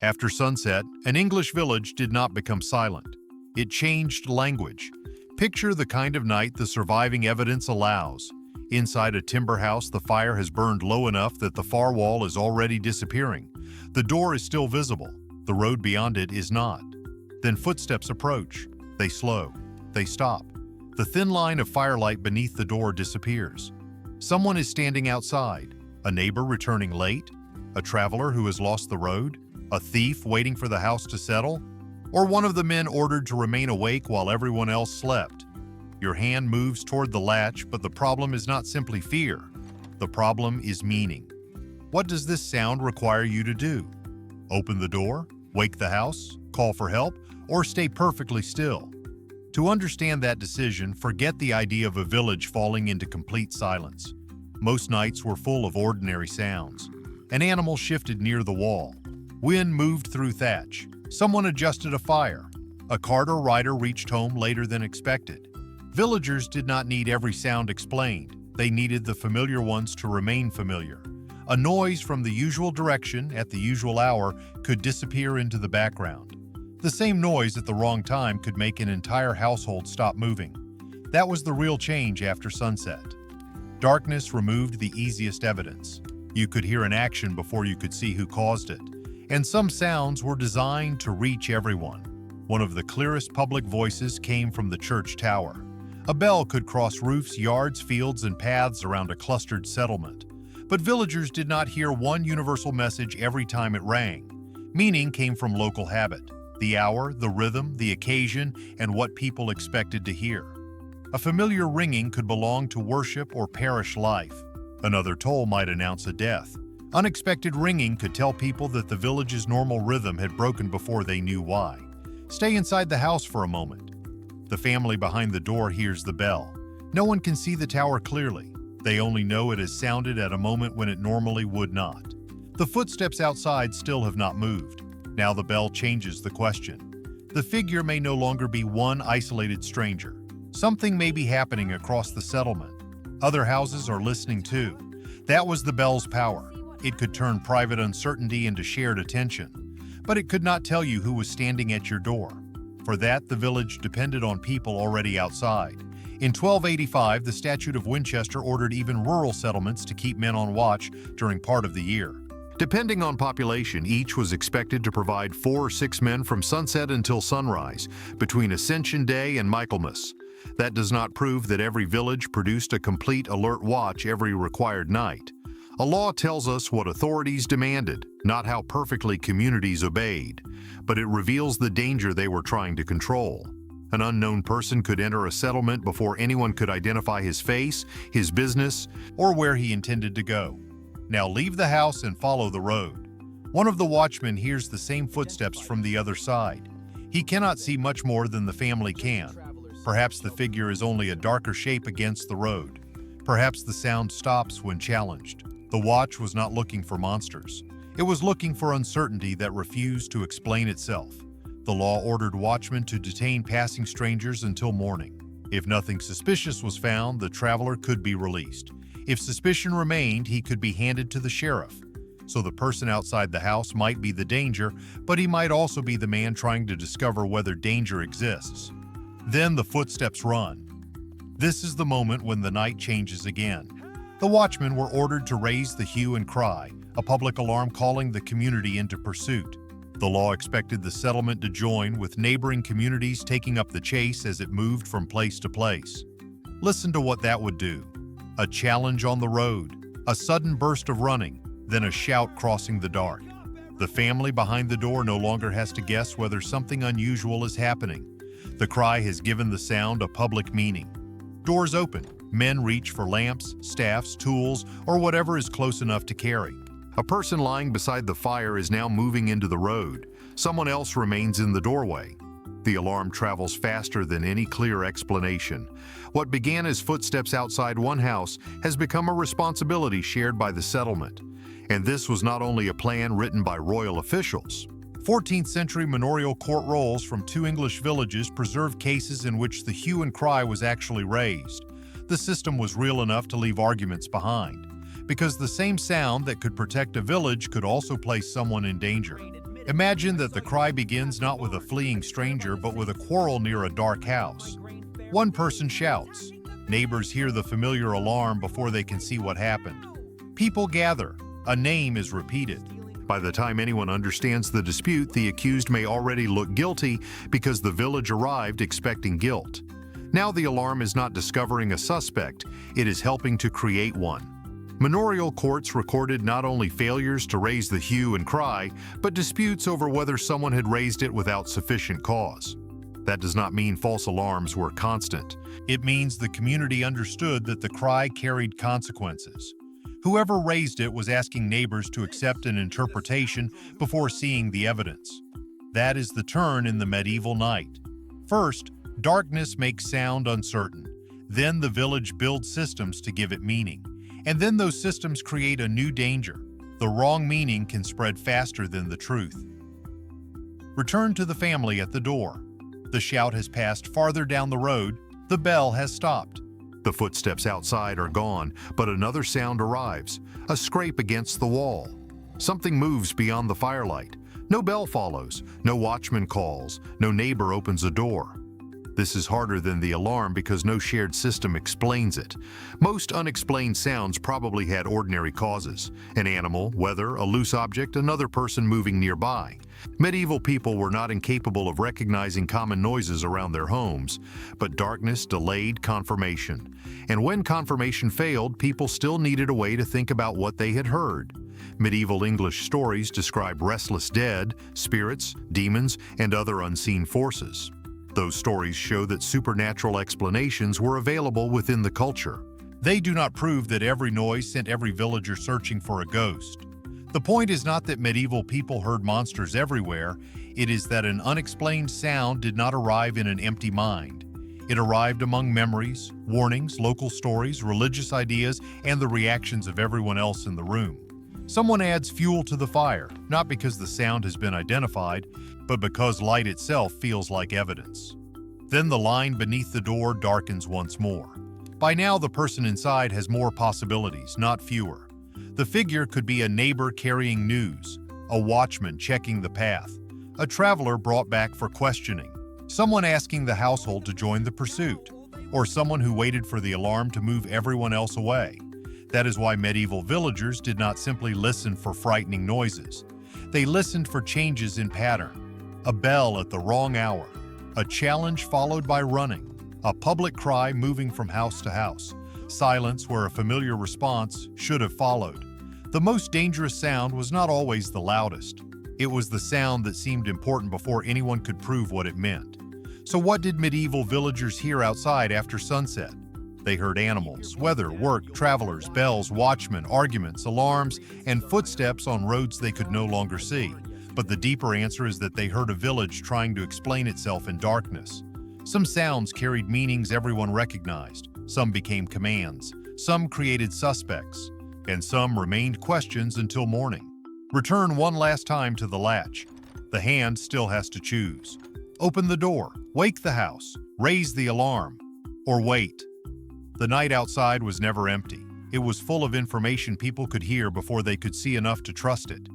After sunset, an English village did not become silent. It changed language. Picture the kind of night the surviving evidence allows. Inside a timber house, the fire has burned low enough that the far wall is already disappearing. The door is still visible. The road beyond it is not. Then footsteps approach. They slow. They stop. The thin line of firelight beneath the door disappears. Someone is standing outside. A neighbor returning late? A traveler who has lost the road? A thief waiting for the house to settle? Or one of the men ordered to remain awake while everyone else slept? Your hand moves toward the latch, but the problem is not simply fear. The problem is meaning. What does this sound require you to do? Open the door? Wake the house? Call for help? Or stay perfectly still? To understand that decision, forget the idea of a village falling into complete silence. Most nights were full of ordinary sounds. An animal shifted near the wall. Wind moved through thatch. Someone adjusted a fire. A cart or rider reached home later than expected. Villagers did not need every sound explained. They needed the familiar ones to remain familiar. A noise from the usual direction at the usual hour could disappear into the background. The same noise at the wrong time could make an entire household stop moving. That was the real change after sunset. Darkness removed the easiest evidence. You could hear an action before you could see who caused it. And some sounds were designed to reach everyone. One of the clearest public voices came from the church tower. A bell could cross roofs, yards, fields, and paths around a clustered settlement. But villagers did not hear one universal message every time it rang. Meaning came from local habit, the hour, the rhythm, the occasion, and what people expected to hear. A familiar ringing could belong to worship or parish life. Another toll might announce a death. Unexpected ringing could tell people that the village's normal rhythm had broken before they knew why. Stay inside the house for a moment. The family behind the door hears the bell. No one can see the tower clearly. They only know it has sounded at a moment when it normally would not. The footsteps outside still have not moved. Now the bell changes the question. The figure may no longer be one isolated stranger. Something may be happening across the settlement. Other houses are listening too. That was the bell's power. It could turn private uncertainty into shared attention. But it could not tell you who was standing at your door. For that, the village depended on people already outside. In 1285, the Statute of Winchester ordered even rural settlements to keep men on watch during part of the year. Depending on population, each was expected to provide 4 or 6 men from sunset until sunrise, between Ascension Day and Michaelmas. That does not prove that every village produced a complete alert watch every required night. A law tells us what authorities demanded, not how perfectly communities obeyed, but it reveals the danger they were trying to control. An unknown person could enter a settlement before anyone could identify his face, his business, or where he intended to go. Now leave the house and follow the road. One of the watchmen hears the same footsteps from the other side. He cannot see much more than the family can. Perhaps the figure is only a darker shape against the road. Perhaps the sound stops when challenged. The watch was not looking for monsters. It was looking for uncertainty that refused to explain itself. The law ordered watchmen to detain passing strangers until morning. If nothing suspicious was found, the traveler could be released. If suspicion remained, he could be handed to the sheriff. So the person outside the house might be the danger, but he might also be the man trying to discover whether danger exists. Then the footsteps run. This is the moment when the night changes again. The watchmen were ordered to raise the hue and cry, a public alarm calling the community into pursuit. The law expected the settlement to join, with neighboring communities taking up the chase as it moved from place to place. Listen to what that would do. A challenge on the road, a sudden burst of running, then a shout crossing the dark. The family behind the door no longer has to guess whether something unusual is happening. The cry has given the sound a public meaning. Doors open. Men reach for lamps, staffs, tools, or whatever is close enough to carry. A person lying beside the fire is now moving into the road. Someone else remains in the doorway. The alarm travels faster than any clear explanation. What began as footsteps outside one house has become a responsibility shared by the settlement. And this was not only a plan written by royal officials. 14th century manorial court rolls from 2 English villages preserve cases in which the hue and cry was actually raised. The system was real enough to leave arguments behind, because the same sound that could protect a village could also place someone in danger. Imagine that the cry begins not with a fleeing stranger but with a quarrel near a dark house. One person shouts. Neighbors hear the familiar alarm before they can see what happened. People gather. A name is repeated. By the time anyone understands the dispute, the accused may already look guilty because the village arrived expecting guilt. Now the alarm is not discovering a suspect, it is helping to create one. Manorial courts recorded not only failures to raise the hue and cry, but disputes over whether someone had raised it without sufficient cause. That does not mean false alarms were constant. It means the community understood that the cry carried consequences. Whoever raised it was asking neighbors to accept an interpretation before seeing the evidence. That is the turn in the medieval night. First, darkness makes sound uncertain. Then the village builds systems to give it meaning. And then those systems create a new danger. The wrong meaning can spread faster than the truth. Return to the family at the door. The shout has passed farther down the road. The bell has stopped. The footsteps outside are gone, but another sound arrives, a scrape against the wall. Something moves beyond the firelight. No bell follows, no watchman calls, no neighbor opens a door. This is harder than the alarm because no shared system explains it. Most unexplained sounds probably had ordinary causes: an animal, weather, a loose object, another person moving nearby. Medieval people were not incapable of recognizing common noises around their homes, but darkness delayed confirmation. And when confirmation failed, people still needed a way to think about what they had heard. Medieval English stories describe restless dead, spirits, demons, and other unseen forces. Those stories show that supernatural explanations were available within the culture. They do not prove that every noise sent every villager searching for a ghost. The point is not that medieval people heard monsters everywhere, it is that an unexplained sound did not arrive in an empty mind. It arrived among memories, warnings, local stories, religious ideas, and the reactions of everyone else in the room. Someone adds fuel to the fire, not because the sound has been identified, but because light itself feels like evidence. Then the line beneath the door darkens once more. By now, the person inside has more possibilities, not fewer. The figure could be a neighbor carrying news, a watchman checking the path, a traveler brought back for questioning, someone asking the household to join the pursuit, or someone who waited for the alarm to move everyone else away. That is why medieval villagers did not simply listen for frightening noises. They listened for changes in pattern. A bell at the wrong hour, a challenge followed by running, a public cry moving from house to house, silence where a familiar response should have followed. The most dangerous sound was not always the loudest. It was the sound that seemed important before anyone could prove what it meant. So what did medieval villagers hear outside after sunset? They heard animals, weather, work, travelers, bells, watchmen, arguments, alarms, and footsteps on roads they could no longer see. But the deeper answer is that they heard a village trying to explain itself in darkness. Some sounds carried meanings everyone recognized. Some became commands. Some created suspects. And some remained questions until morning. Return one last time to the latch. The hand still has to choose. Open the door, wake the house, raise the alarm, or wait. The night outside was never empty. It was full of information people could hear before they could see enough to trust it.